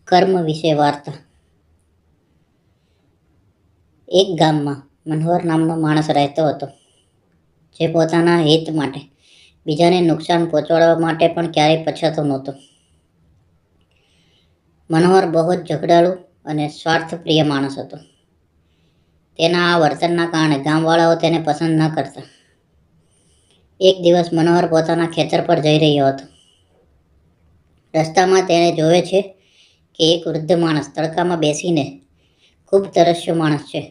કર્મ વિશે વાર્તા. એક ગામમાં મનોહર નામનો માણસ રહેતો હતો, જે પોતાના હિત માટે બીજાને નુકસાન પહોંચાડવા માટે પણ ક્યારેય પછાતો નહોતો. મનોહર બહુ જ ઝઘડાળુ અને સ્વાર્થપ્રિય માણસ હતો. તેના આ વર્તનના કારણે ગામવાળાઓ તેને પસંદ ન કરતા. એક દિવસ મનોહર પોતાના ખેતર પર જઈ રહ્યો હતો. રસ્તામાં તેણે જોવે છે કે એક વૃદ્ધ માણસ તડકામાં બેસીને ખૂબ તરસ્યો માણસ છે.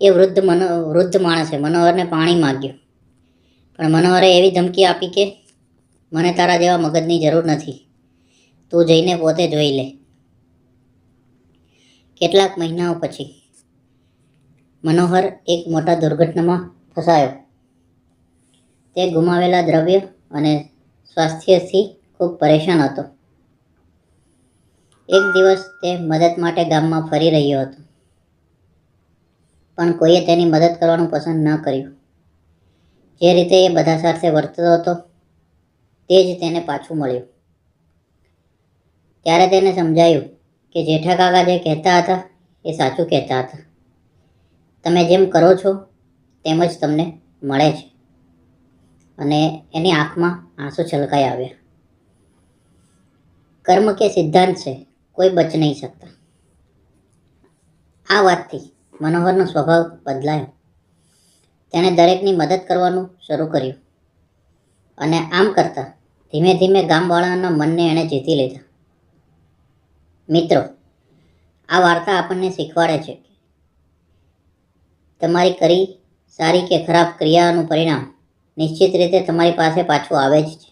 એ વૃદ્ધ માણસે મનોહરને પાણી માગ્યું, પણ મનોહરે એવી ધમકી આપી કે મને તારા જેવા મગજની જરૂર નથી, તું જઈને પોતે જોઈ લે. કેટલાક મહિનાઓ પછી મનોહર એક મોટા દુર્ઘટનામાં ફસાયો. તે ગુમાવેલા દ્રવ્ય અને સ્વાસ્થ્યથી ખૂબ પરેશાન હતો. એક દિવસ તે મદદ માટે ગામમાં ફરી રહ્યો હતો, પણ કોઈએ તેની મદદ કરવાનું પસંદ ન કર્યું. જે રીતે એ બધા સાથે વર્તતો હતો તે જ તેને પાછું મળ્યું. ત્યારે તેને સમજાયું કે જેઠા કાકા જે કહેતા હતા એ સાચું કહેતા હતા. તમે જેમ કરો છો તેમ જ તમને મળે છે. અને એની આંખમાં આંસુ છલકાઈ આવ્યા. કર્મ કે સિદ્ધાંત છે, કોઈ બચ નહીં શકતા. આ વાતથી મનોહરનો સ્વભાવ બદલાયો. તેણે દરેકની મદદ કરવાનું શરૂ કર્યું, અને આમ કરતાં ધીમે ધીમે ગામવાળાના મનને એણે જીતી લીધા. મિત્રો, આ વાર્તા આપણને શીખવાડે છે કે તમારી કરી સારી કે ખરાબ ક્રિયાનું પરિણામ નિશ્ચિત રીતે તમારી પાસે પાછું આવે જ છે.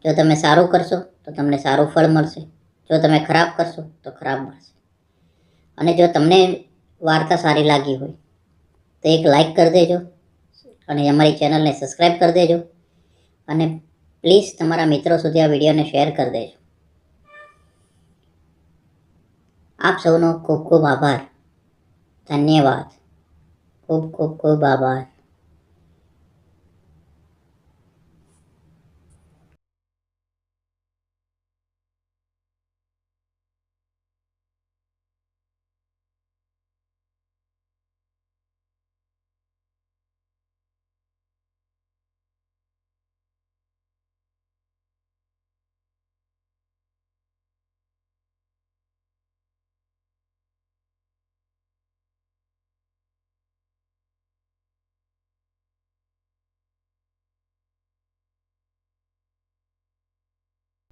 જો તમે સારું કરશો તો તમને સારું ફળ મળશે, જો તમે ખરાબ કરશો તો ખરાબ મળશે. અને જો તમને વાર્તા સારી લાગી હોય તો એક લાઈક કરી દેજો, અને અમારી ચેનલને સબસ્ક્રાઈબ કરી દેજો, અને પ્લીઝ તમારા મિત્રો સુધી આ વિડીયોને શેર કરી દેજો. આપ સૌનો ખૂબ ખૂબ આભાર. ધન્યવાદ. ખૂબ ખૂબ ખૂબ આભાર.